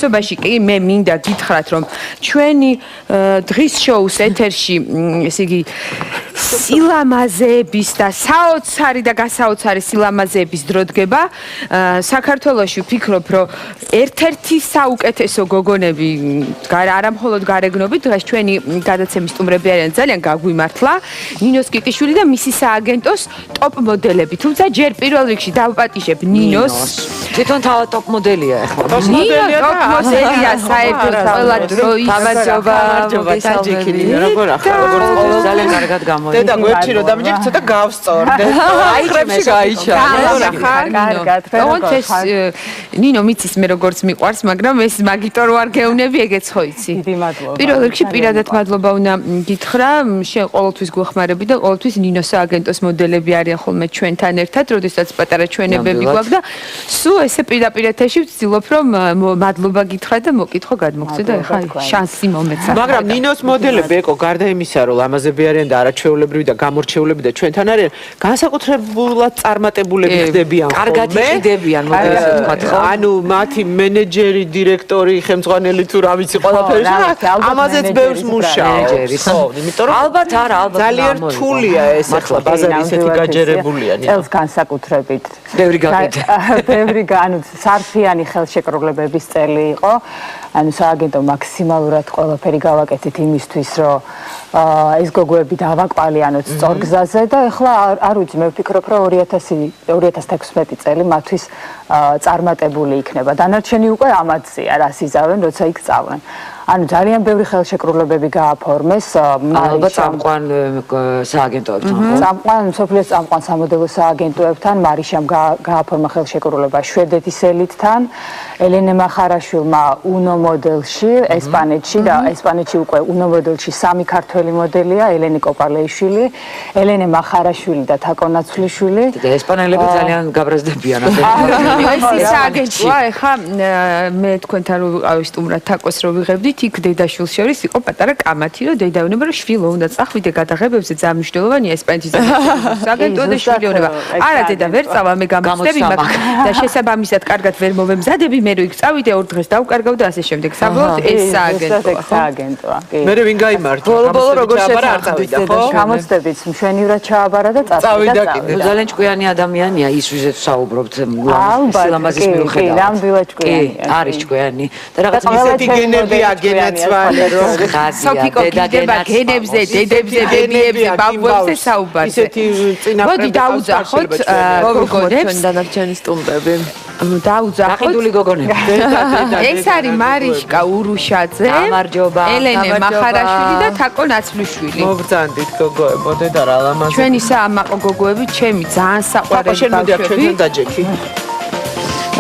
უმეტესობაში კი მე მინდა გითხრათ რომ ჩვენი დღის შოუს ეთერში ესე იგი სილამაზეების და საოცარი და გასაოცარი სილამაზეების დრო დგება საქართველოში ვფიქრობ რომ ერთ-ერთი საუკეთესო გოგონები არა მხოლოდ გარეგნობით დღეს ჩვენი გადაცემის სტუმრები არიან ძალიან გაგვიმართლა ნინოს კიტიშვილი და მისი სააგენტოს ტოპ მოდელები თუმცა ჯერ პირველ რიგში დავპატიჟებ ნინოს თვითონ თავად ტოპ მოდელია ახლა ნინო ტოპ მოდელია საერთოდ ყველა დროის გამარჯობა მოგესალმებით როგორ ახლა როგორ ძალიან კარგად გამოდი და გვერდში რომ დამიჯერ ცოტა გავსწორდე აიხრებში გაიჩა კარგად ოღონდ ეს ნინო მიცის მე როგორც მიყვარს მაგრამ ეს მაგიტო რო არ გეუნები ეგეც ხო იცი დიდი მადლობა პირველ რიგში პირადად მადლობა უნდა გითხრა შენ ყოველთვის გვეხმარები და ყოველთვის ნინოს სააგენტოს მოდელები არიან ხოლმე ჩვენთან ერთად როდესაც პატარა ჩვენებები გვაქვს და სულ ესე პირდაპირ ეთერში ვცდილობ რომ მადლობა გითხრა და მოკითხო გადმოგცე და ეხა შანსი მომეცა მაგრამ ნინოს მოდელები ეკო გარდა იმისა რომ ლამაზები არიან და არაჩვეულებრივი და გამორჩეულები და ჩვენთან არიან განსაკუთრებულად წარმატებულები ხდებიან კარგად იყიდებიან მოდელს ვთქვათ ხო ანუ მათი მენეჯერი დირექტორი ხელმძღვანელი თუ რა ვიცი ყველაფერი ამაზეც ბევრს მუშაობს ხო იმიტომ რომ ალბათ არა ალბათ ძალიან რთულია ეს ახლა ბაზარი ისეთი გაჯერებულია წელს განსაკუთრებით ბევრი ანუ სარფიანი ხელშეკრულებების წელი იყო ანუ სააგენტო მაქსიმალურად ყველაფერი გავაკეთეთ იმისთვის რომ ეს გოგოები დავაკვალიანოთ სწორ გზაზე და ეხლა არ ვიცი მე ვფიქრობ რომ 2016 წელი მათთვის წარმატებული იქნება დანარჩენი უკვე ამათზეა რას იზავენ როცა იქ სწავლენ ანუ ძალიან ბევრი ხელშეკრულებები გააფორმეს ალბათ წამყვან სააგენტოებთან ხო წამყვან სოფლიოს წამყვან სამოდელო სააგენტოებთან მარიშამ გააფორმა ხელშეკრულება შვედეთის ელიტთან ელენე მახარაშვილმა უნო მოდელში ესპანეთში და ესპანეთში უკვე უნო მოდელში სამი ქართველი მოდელია ელენე კოპალეიშვილი ელენე მახარაშვილი და თაკო ნაცვლიშვილი და ესპანელები ძალიან გაბრაზდებიან ეს სააგენტოა ეხა მე თქვენთან რო ვიყავი სტუმრად თაკოს რო ვიღებდით იქ დედაშვილს შორის იყო პატარა კამათი რომ დედა ეუბნება რომ შვილო უნდა წახვიდე გადაღებებზე ძამნიშნულოვანია ესპანეთის სააგენტო და შვილი ეუბნება არა დედა ვერ წავა მე გამოცდები მაქვს და შესაბამისად კარგად ვერ მოვემზადები მე რო იქ წავიდე ორ დღეს დავკარგავ და ასე შემდეგ საბოლოოდ ეს სააგენტოა მე რო ვინ გაიმართა ბოლო როგორ შეთანხმდით ხო გამოცდებით მშვენივრად ჩააბარა და წავიდა ძალიან ჭკვიანი ადამიანია ის ვიზეთ საუბრობთ სილამაზის მიუხედავად ნამდვილად ჭკვიანი არის ჭკვიანი და რაღაც ისეთი გენები აგენაცვალე რომ სოფიკო გიდება გენებზე დედებზე ბებიებზე ბაბუებზე საუბარზე ისეთი წინაპრები მოდი დაუძახოთ გოგონებს დანარჩენი სტუმრები დაუძახოთ გაყიდული გოგონები ეს არის მარიშკა ურუშაძე გამარჯობა ელენე მახარაშვილი და თაკო ნაცვლიშვილი მოგზანდით გოგოებო დედა რა ლამაზი ჩვენი საამაყო გოგოები ჩემი ძალიან საყვარელი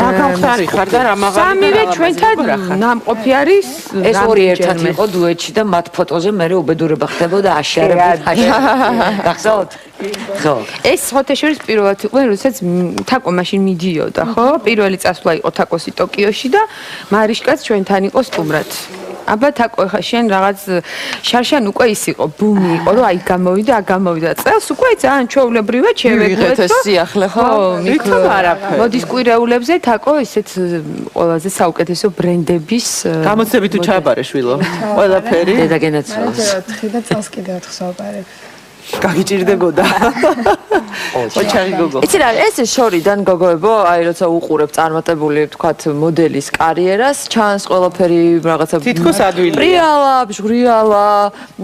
ბავშვები ხარ და რა მაღალი სამივე ჩვენთან ნამყოფი არის ეს ორი ერთად იყო დუეტში და მათ ფოტოზე მე უბედურება ხდებოდა აშარებით გახსოვთ ხო ეს ფოტოშორის პირველად იყო როდესაც თაკო მაშინ მიდიოდა ხო პირველი წასვლა იყო თაკოსი ტოკიოში და მარიშკაც ჩვენთან იყო სტუმრად აბა თაკო ხა შენ რაღაც შარშან უკვე ის იყო ბუმი იყო რომ აი გამოვიდა გამოვიდა წელს უკვე ძალიან ჩვეულებრივად შევეკვეთ ეს სიახლე ხო მითომ არაფერი მოდის კვირეულებზე თაკო ისეთ ყველაზე საუკეთესო ბრენდების გამოცდები თუ ჩააბარე შვილო ყველაფერი დედა გენაცვალეს 4 და წელს კიდე 4 საუბარები გაგიჭირდებოდა ოჩარი გოგო იცი რა ეს შორიდან გოგოებო აი როცა უყურებ წარმატებული ვთქვათ მოდელის კარიერას ჩანს ყველაფერი რაღაცა თითქოს ადვილი ბრიალა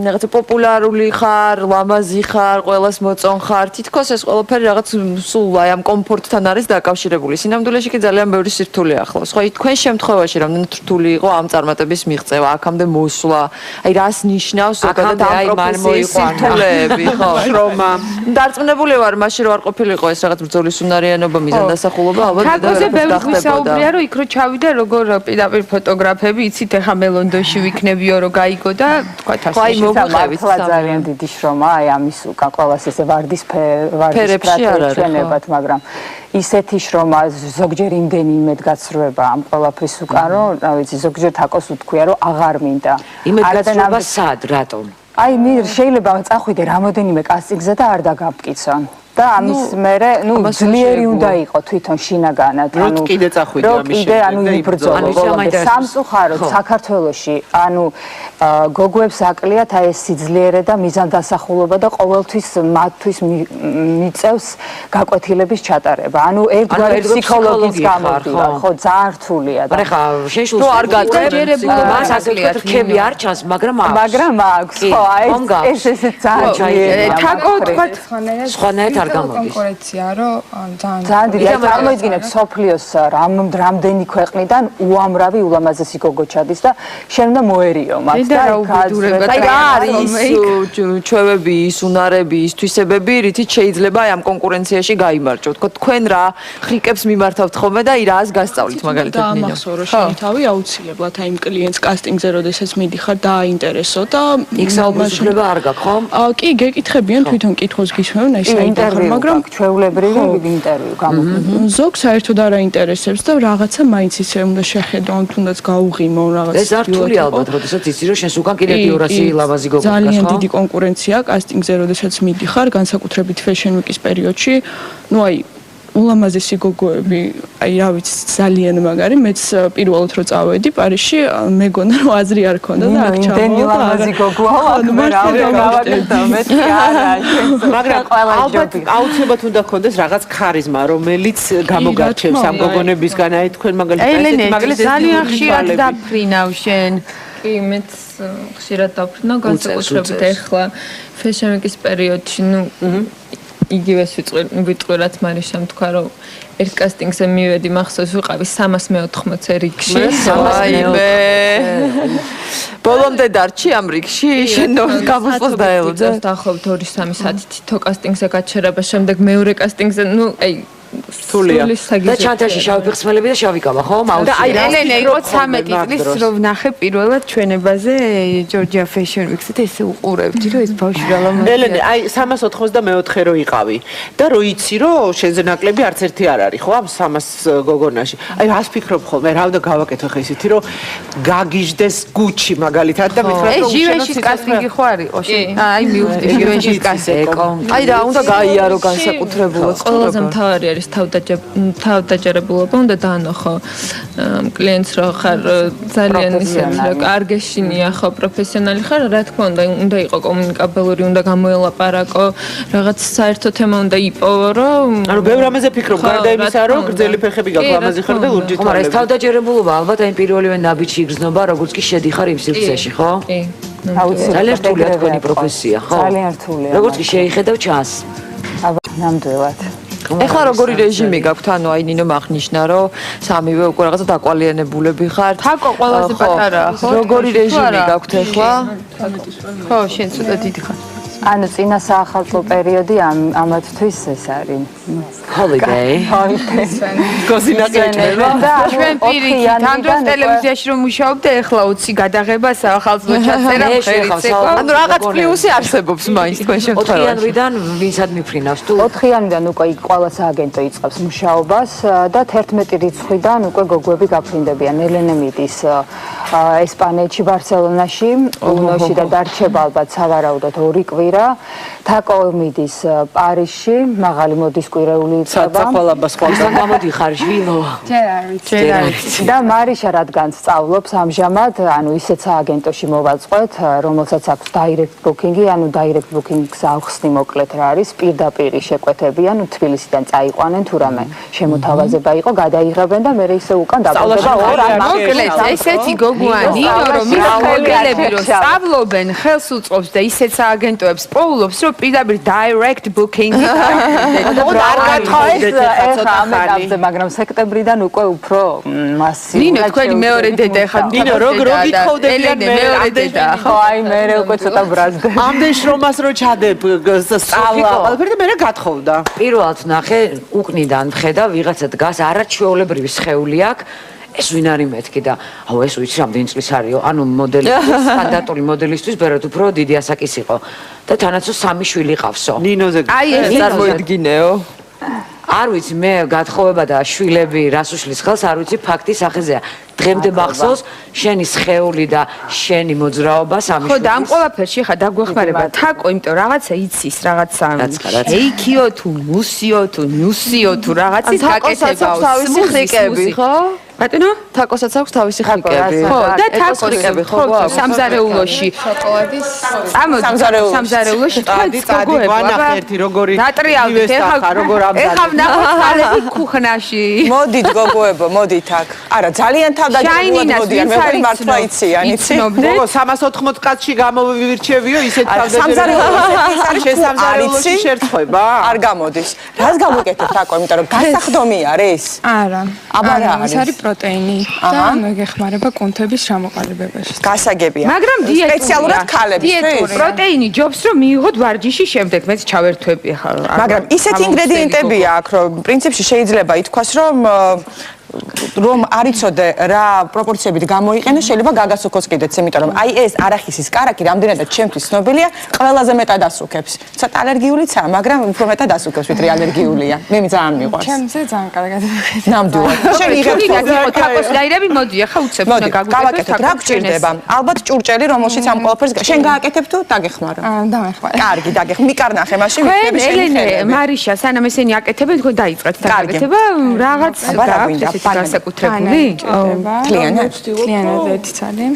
რაღაცა პოპულარული ხარ ლამაზი ხარ ყველას მოწონ ხარ თითქოს ეს ყველაფერი რაღაც სულ აი ამ კომფორტთან არის დაკავშირებული სინამდვილეში კი ძალიან ბევრი სირთულე ახლავს ხო თქვენ შემთხვევაში რამდენად რთული იყო ამ წარმატების მიღწევა აქამდე მოსვლა აი რას ნიშნავს ზოგადად ამ პროფესიის სირთულეები ხო შრომა დარწმუნებული ვარ მაშინ რო არ ყოფილიყო ეს რაღაც ბრძოლის უნარიანობა მიზანდასახულობა ალბათ თაკოზე ბევრი გვისაუბრია რომ იქ რო ჩავიდა როგორ პირდაპირ ფოტოგრაფები იცით ეხა მე ლონდონში ვიქნებიო რომ გაიგო და თქვათ ასე აი მოგვიყვებით ძალიან დიდი შრომა აი ამის უკან ყველას ესე ვარდისფერებში ჩვენებად მაგრამ ისეთი შრომა ზოგჯერ იმდენიმედ გაცრუება ამ ყველაფრის უკან რომ რა ვიცი ზოგჯერ თაკოს უთქვია რომ აღარ მინდა იმედ გაცრუება სად რატომ აი მე შეიძლება წახვიდე რამოდენიმე კასტინგზე და არ დაგამტკიცონ. და ამის მერე, ძლიერი უნდა იყო თვითონ შინაგანად. რო კიდე წახვიდე ამის შემდეგ. ანუ იბრძოლა. სამწუხაროდ საქართველოში, ანუ გოგოებს აკლიათ აი ეს სიძლიერე და მიზანდასახულობა და ყოველთვის მათთვის მიწევს გაკვეთილების ჩატარება. ანუ ერთგვარი ფსიქოლოგის გამოდივარ, ხო, ძალიან რთულია და. ხა შეშულ არ გაგერებული მას ასე ვთქვათ, რქები არ ჩანს, მაგრამ აქვს. ხო, აი ეს ძალიან ჩაიერა. თაკო ვთქვათ, სხვანაირად არ გამოდის. კონკურენცია, რომ ძალიან დიდი. წარმოიდგინეთ სოფლიოს რამდენი ქვეყნიდან უამრავი ულამაზესი გოგო ჩადის და შენ უნდა მოერიო მათ და აი რა არის ჩვევები, ის უნარები, ის თვისებები, რითიც შეიძლება ამ კონკურენციაში გაიმარჯვოთ. თქვენ რა ხრიკებს მიმართავთ ხოლმე და რას გასწავლით მაგალითად ნინო? დამახსოვრო შენი თავი აუცილებლად აი იმ კლიენტს კასტინგზე როდესაც მიდიხარ დააინტერესო და იქ საუბრობა არ გაქვს ხომ? კი, გეკითხებიან თვითონ კითხოს გისმევენ აი საინტერესო, მაგრამ ჩვეულებრივი ინტერვიუ გამოდის. ზოგ საერთოდ არ აინტერესებს და რაღაცა მაინც ისე უნდა შეხედონ, თუნდაც გაუღიმო რაღაც. ეს არ რთული ალბათ, როდესაც იცი რომ შენს უკან კიდე 200 ლამაზი გოგო გქონდა. ძალიან დიდი კონკურენცია კასტინგზე, როდესაც მიდიხარ, განსაკუთრებით Fashion Week-ის პერიოდში. ნუ აი ულამაზესი გოგოები, აი რა ვიცი, ძალიან მაგარი. მეც პირველად რო წავედი პარიზში, მეგონა რომ აზრი არ ქონდა და აქ ჩამოვედი. იმდენი ულამაზი გოგოა, მაგრამ ალბათ აუცილებლად უნდა გქონდეს რაღაც ქარიზმა, რომელიც გამოგარჩევს ამ გოგონებისგან. აი თქვენ მაგალითად ძალიან ხშირად დაფრინავ შენ. კი, მეც ხშირად დაფრინავ, განსაკუთრებით ახლა Fashion Week-ის პერიოდში, იგივეს ვიტყვირათ მარიშამ თქვა რომ ერთ კასტინგზე მივედი მახსოვს ვიყავი 314 რიგში. აიმე. ბოლომდე დარჩი ამ რიგში? შენ გამოსვლას დაელოდე? დაახლოებით 2-3 საათი თითო კასტინგზე გაჩერება, შემდეგ მეორე კასტინგზე, აი რთულია. და ჩანთაში შავი ფეხსმელები და შავი კავა, ხო? და აი ელენე იყო 13 წლის რომ ვნახე პირველად ჩვენებაზე Georgia Fashion Week-ზე და ესე უყურებდი რომ ეს ბავშვი რა ლამაზია. ელენე, აი 394 რო იყავი და რო იცი რომ შენზე ნაკლები არც ერთი არ არის, ხო? ამ 300 გოგონაში. აი რას ფიქრობ ხოლმე, რა უნდა გავაკეთო ხე ისეთი რომ გაგიჟდეს Gucci მაგალითად და მითხრა რომ ჟივენშის კასტინგი ხო არ იყო შენ? აი მივხვდი ჟივენშის კასტინგი. აი რა უნდა გაიარო განსაკუთრებულად. ყველაზე მთავარი არის თავდაჯერებულობა, უნდა დაანახო კლიენტს რო ხარ ძალიან ისეთი რა კარგეშინია ხო პროფესიონალი ხარ, რა თქმა უნდა იყო კომუნიკაბელური, უნდა გამოელაპარაკო, რაღაც საერთო თემა უნდა იპოვო, რომ ანუ ბევრ ამაზე ფიქრობ, გარდა იმისა, რომ გრძელი ფეხები გაქვს, ლამაზი ხარ და ლურჯი თვალები. ხომ ეს თავდაჯერებულობა ალბათ აი პირველივე ნაბიჯში იგრძნობა, როგორც კი შედიხარ იმ სივრცეში, ხო? კი. ძალიან რთულია თქვენი პროფესია, ხო? ძალიან რთულია. როგორც კი შეიხედავ ჩანს. ნამდვილად. ეხლა როგორი რეჟიმი გაქვთ? ანუ აი ნინო აღნიშნა, რომ სამივე უკვე რაღაცა დაკვალიანებულები ხართ. თაკო ყველაზე პატარაა, ხო? როგორი რეჟიმი გაქვთ ეხლა? ხო, შენ ცოტა დიდი ხარ. ანუ წინა საახალწლო პერიოდი ამათთვის ეს არის. Holiday. გოზინაკეჭება. ჩვენ პირიქით ამ დროს ტელევიზიაში რომ მუშაობდა, ეხლა 20 გადაღება საახალწლო ჩაწერა ხერიც იყო. ანუ რაღაც პლუსი არსებობს მაინც თქვენ შემთხვევაში. 4-იანვრიდან ვინცად მიფრინავს თუ? 4-იანვრიდან უკვე ყველა სააგენტო იწყებს მუშაობას და 11 რიცხვიდან უკვე გოგოები გაფრინდებიან. ელენე მიდის ესპანეთში, ბარსელონაში, უნოში და დარჩება ალბათ სავარაუდოდ 2 კვირა. თაკო მიდის პარიზში, მაღალი მოდის კვირეული იწება. სხვაგან გამოდიხარ ჟვილო. ჯერ არ ვიცი. და მარიშა რადგან სწავლობს ამჟამად, ანუ ისეთ სააგენტოში მოვაწყვეთ, რომელსაც აქვს direct booking-ი, ანუ direct booking-ს ახსნი მოკლედ რა არის, პირდაპირი შეკვეთები, ანუ თბილისიდან წაიყვანენ თუ რამე შემოთავაზება იყო, გადაიღებენ და მე ისე უკან დაბრუნდება 2 ამ მოკლედ ესეთი გოგოა ნინო რომ მიღებელები რომ სწავლობენ, ხელს უწყობს და ისეთ სააგენტოებს პოულობს, რომ პირდაპირ direct booking-ი არ გათხოვეს ეხლა ამ ეტაპზე, მაგრამ სექტემბრიდან უკვე უფრო მასიურად. ნინო თქვენი მეორე დედა ეხლა ნინო რო გითხოვდებიან მეორე დედა ხო აი მე უკვე ცოტა ბრაზდე. ამდენ შრომას რო ჩადებ სწავლა, ყველაფერი და მე გათხოვდა. პირველად ნახე უკნიდან მხედა ვიღაცა დგას არაჩვეულებრივი სხეული აქვს. ეს ვინ არის მეთქი და აუ ეს ვიცი რამდენი წლის არისო, ანუ მოდელი სტანდარტული მოდელისთვის ბერად უფრო დიდი ასაკის იყო და თანაც 3 შვილი ყავსო. ნინოზე აი ეს წარმოიდგინეო. არ ვიცი მე გათხოვება და შვილები რას უშლის ხელს არ ვიცი ფაქტის სახეზეა დღემდე მახსოვს შენი სხეული და შენი მოძრაობა სამი ხო და ამ ყველაფერში ხა დაგვეხმარება თაკო იმიტომ რაღაცა იცის რაღაცა ეიქიო თუ მუსიო თუ ნუსიო თუ რაღაცის გაკეთებაო თავისი ხრიკები ხო ბატონო თაკოსაც აქვს თავისი ხრიკები ხო და თაკოს ხრიკები ხო სამზარეულოში შოკოლადის სამზარეულოში წადი ვანახერდი როგორი დატრიალდით ეხა როგორ ამზადებ ეხა ვნახოთ ქუხნაში მოდით გოგოებო მოდით აქ არა ძალიან თავდადიდებულად მოდიან მე ვარ მართლა იციან იცი გოგო 380 კაცში გამოვირჩევიო ისეთ თავდადიდებულებში შერწყება არ გამოდის რას გამოკეთებ თაკო იმიტომ რომ გასახდომი არის არა აბა რა არის პროტეინი და მეგეხმარება კუნთების ჩამოყალიბებაში გასაგებია მაგრამ სპეციალურად ქალებისთვის პროტეინი ჯობს რომ მიიღოთ ვარჯიში შემდეგ მეც ჩავერთვები ხა მაგრამ ისეთი ინგრედიენტებია აქ რომ პრინციპში შეიძლება ითქვას რომ არ იცოდე რა პროპორციებით გამოიყენო შეიძლება გაგას უქოს კიდეც იმიტომ რომ აი ეს არახისის კარაკი რამდენადაც ჩემთვის ცნობილია ყველაზე მეტად ასუქებს ცოტა ალერგიულიცაა მაგრამ უფრო მეტად ասუქებს ვიდრე ალერგიულია მე ძალიან მიყვარს ჩემზე ძალიან კარგად ნამდვილად შენ იღებ თაკოს გაირები მოდი ახლა უცებ უნდა გავაკეთოთ რა გჭირდება ალბათ ჭურჭელი რომელშიც ამ ყველაფერს შენ გააკეთებ თუ დაგეხმარო დამეხმარა კარგი მიკარნახე მაშინ ვიქნები შენი ელენე მარიშა სანამ ესენი აკეთებენ თქვენ დაიწყეთ დაგაკეთება რაღაც განსაკუთრებული? კლიანად ერთი ცალი.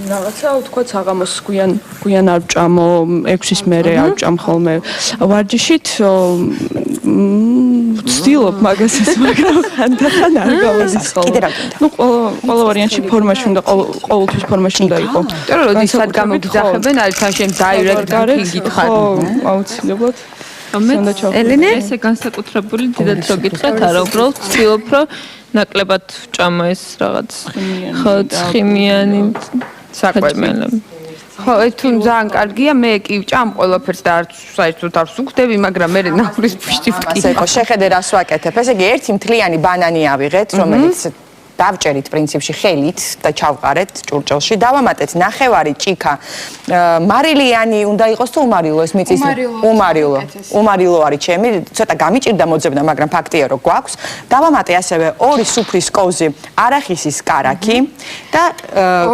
რაღაცა თქვა საღამოს გვიან არ ვჭამო 6-ის მერე არ ვჭამ ხოლმე ვარჯიშით ვცდილობ მაგასაც მაგრამ ხანდახან არ გავაზის ხოლმე. ნუ ყველა ვარიანტში ფორმაში უნდა ყოველთვის ფორმაში უნდა იყო. იმიტომ რომ როდის სად გამოგიძახებენ არის თან შენ დაირექტ გითხარ. აუცილებლად ელენე ესე განსაკუთრებული დიდად რო გითხრათ არა უბრალოდ ვცდილობ რომ ნაკლებად ვჭამო ეს რაღაც ხო ცხიმიანი საკვები ხო თუ ძალიან კარგია მე კი ვჭამ ყველაფერს და არც საერთოდ არ ვსუქდები მაგრამ მე ნახვის ფშტი ვკი ასე ხო შეხედე რას ვაკეთებ ესე იგი ერთი მთლიანი ბანანი ავიღეთ რომელიც დავჭერით პრინციპში ხელით და ჩავყარეთ ჭურჭელში დავამატეთ ნახევარი ჭიქა მარილიანი უნდა იყოს თუ უმარილო ეს მიწის უმარილო არის ჩემი ცოტა გამიჭირდა მოძებნა მაგრამ ფაქტია რომ გვაქვს დავამატე ასევე 2 სუფრის კოვზი არახისის კარაკი და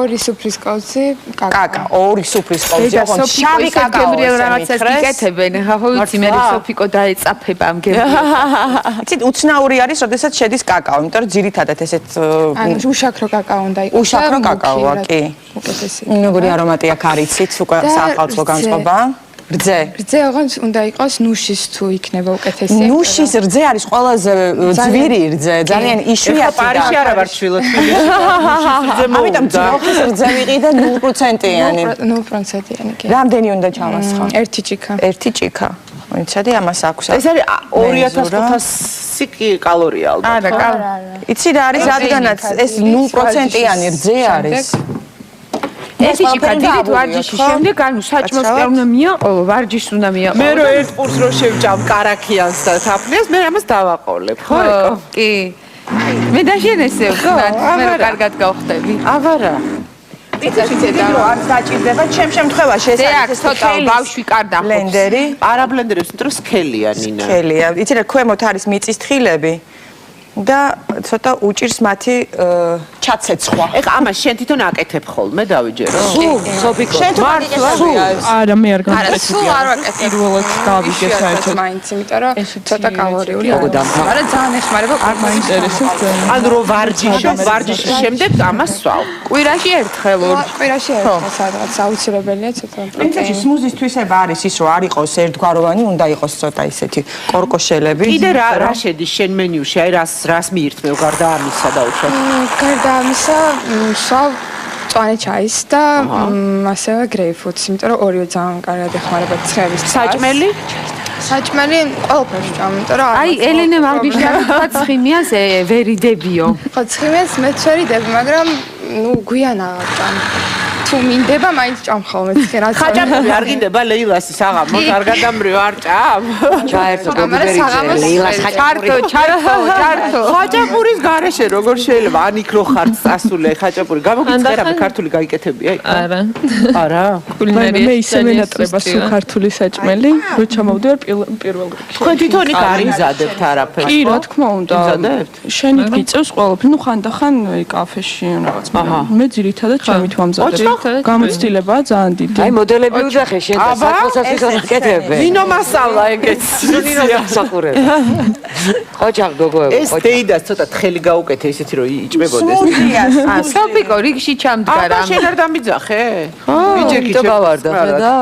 2 სუფრის კოვზი კაკა 2 სუფრის კოვზი ოღონდ შავი კაკაო რაღაცას გიკეთებენ ხა ხო ვიცი მე სოფიკო დაეწაფება ამ გემრიელს იცით უცნაური არის როდესაც შედის კაკაო იმიტომ რომ ძირითადად ესეთ ანუ უშაქრო კაკაო უნდა იყოს უშაქრო კაკაოა კი როგორი არომატი აქ არიცით უკვე საახალწლო განწყობა რძე ოღონდ უნდა იყოს ნუშის თუ იქნება უკეთესი ნუშის რძე არის ყველაზე ძვირი რძე ძალიან იშვიათი და პარიზში არა ვარ შვილო თბილისში ნუშის რძე მოუდა ამიტომ ძროხის რძე ვიყი და 0%-იანი 0%-იანი კი რამდენი უნდა ჩავასხო ერთი ჭიქა ვიცადი ამას აქვს ეს არის 2500 კალორია ალბათ არა იცი რა არის რადგანაც ეს 0%-იანი რძე არის ეს ჭიქა დიდ ვარჯიშის შემდეგ ანუ საჭმელს უნდა მიაყოლო ვარჯიშს უნდა მიაყოლო მე რო ერთ პურს რო შევჭამ კარაქიანს და თაფლიას მე ამას დავაყოლებ ხო კი მე დაშენესე მე რო კარგად გავხდები აბარა იცი და არ საჭირდება ჩემ შემთხვევაში ეს არის ცოტა ბავშვი კარდა ბლენდერი არა ბლენდერი ვთქვი რომ სქელია ნინა სქელია იცი რა ქვემოთ არის მიწის თხილები და ცოტა უჭირს მათი ჩაცეცხვა. ეხა ამას შენ თვითონ აკეთებ ხოლმე დავიჯერო? სოფიკო. შენ თვითონ არა მე არ გამაკეთებ. სულ არ ვაკეთებ. პირველად დავიგე საერთოდ. მაინც, იმიტომ რომ ცოტა კალორიული. არა ძალიან ეხმარება არ მაინტერესებს. ანუ რო ვარჯიშის შემდეგ ამას სვავ. კვირაში ერთხელ კვირაში ერთხელ სადღაც აუცილებელია ცოტა. პრინციპში სმუზის თვისება არის ის რომ არ იყოს ერთგვაროვანი, უნდა იყოს ცოტა ისეთი კორკოშელები. კიდე რა შედის შენ მენიუში? აი რას მიირთმევ გარდა ამისა დაუშვათ? გარდა ამისა, სვავ მწვანე ჩაის და ასევე გრეიფრუტს, იმიტომ რომ ორივე ძალიან კარგად ეხმარება ცხევის საჭმელი? საჭმელი ყველაფერს ვჭამ, იმიტომ რომ აი ელენე მაგიშა თქვა ცხიმიას ვერიდებიო. ხო ცხიმიას მეც ვერიდები, მაგრამ ნუ გვიანაა ვჭამ. თუ მინდება მაინც ჭამხავ მეცე რა ხაჭაპური არ გინდება ლეილას საღამოს არ გადამრიო არ ჭამ ჩაერთო გოგიბერი ლეილას ჩართო ხაჭაპურის გარეშე როგორ შეიძლება ან იქ რო ხარ წასულე ხაჭაპური გამოგიწერა ქართული გაიკეთებია იქ არა მე ისე მენატრება სულ ქართული საჭმელი რო ჩამოვდივარ პირველ რიგში თქვენ თვითონ იქ არ იზადებთ არაფერს კი რა თქმა უნდა შენი გიწევს ყველაფერი ნუ ხანდახან კაფეში რაღაც მე ძირითადად ჩემით ვამზადებ გამოცდილებაა ძალიან დიდი აი მოდელები უძახე შენ და საქმესაც ვიკეთებ ვინო მასალა ეგეც საყურება ხოჭა გოგოებო ეს დეიდას ცოტა თხელი გაუკეთე ისეთი რომ იჭმებოდეს სოფიკო რიგში ჩამდგარა აბა შენ არ დამიძახე ვიჯექი გავარდა ხედა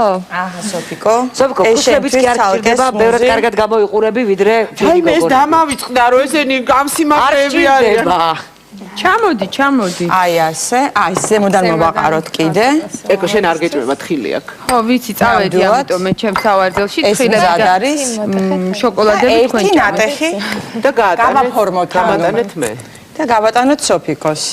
აჰა სოფიკო ხუშებიც კი არ გჭირდება ბევრად კარგად გამოიყურები ვიდრე აი მე ეს დამავიწყდა რომ ესენი გამსიმაგრეები არიან ჩამოდი აი ასე აი ზემოდან მოვაყაროთ კიდე ეკო შენ არ გეჭმება თხილი აქ ხო ვიცი წავედი ამიტომ მე ჩემს სავარძელში თხილები არის შოკოლადები თქვენ ერთი ნატეხი და გავაფორმოთ გამატანეთ მე და გავატანოთ სოფიკოს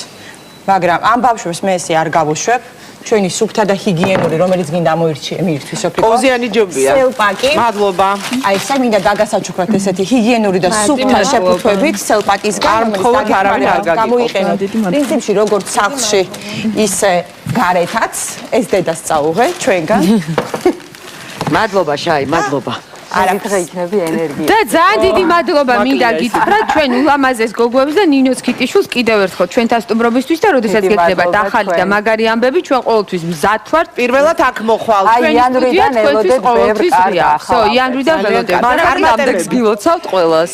მაგრამ ამ ბავშვებს მე ესე არ გავუშვებ ჩვენი სუფთა და ჰიგიენური რომელიც გინდა მოირჩიე სოფიკო ოზიანი ჯობია სელპაკი მადლობა აი ეს მინდა დაგასაჩუქროთ ესეთი ჰიგიენური და სუფთა შეფუთვებით სელპაკისგან გამოიყენოთ პრინციპში როგორც სახლში ისე გარეთაც ეს დედას წაუღე ჩვენგან მადლობა შაი მადლობა არაფერი იქნები ენერგია და ძალიან დიდი მადლობა მინდა გითხრათ ჩვენ ულამაზეს გოგოებს და ნინოს ქიტიშვილს კიდევ ერთხელ ჩვენთან სტუმრობისთვის და როდესაც გექნებათ ახალი და მაგარი ამბები ჩვენ ყოველთვის მზად ვართ პირველად აქ მოხვალ აი იანვრიდან ელოდეთ ბევრ კარგ ხო იანვრიდან ველოდებ მაგრამ ამდენს გილოცავთ ყველას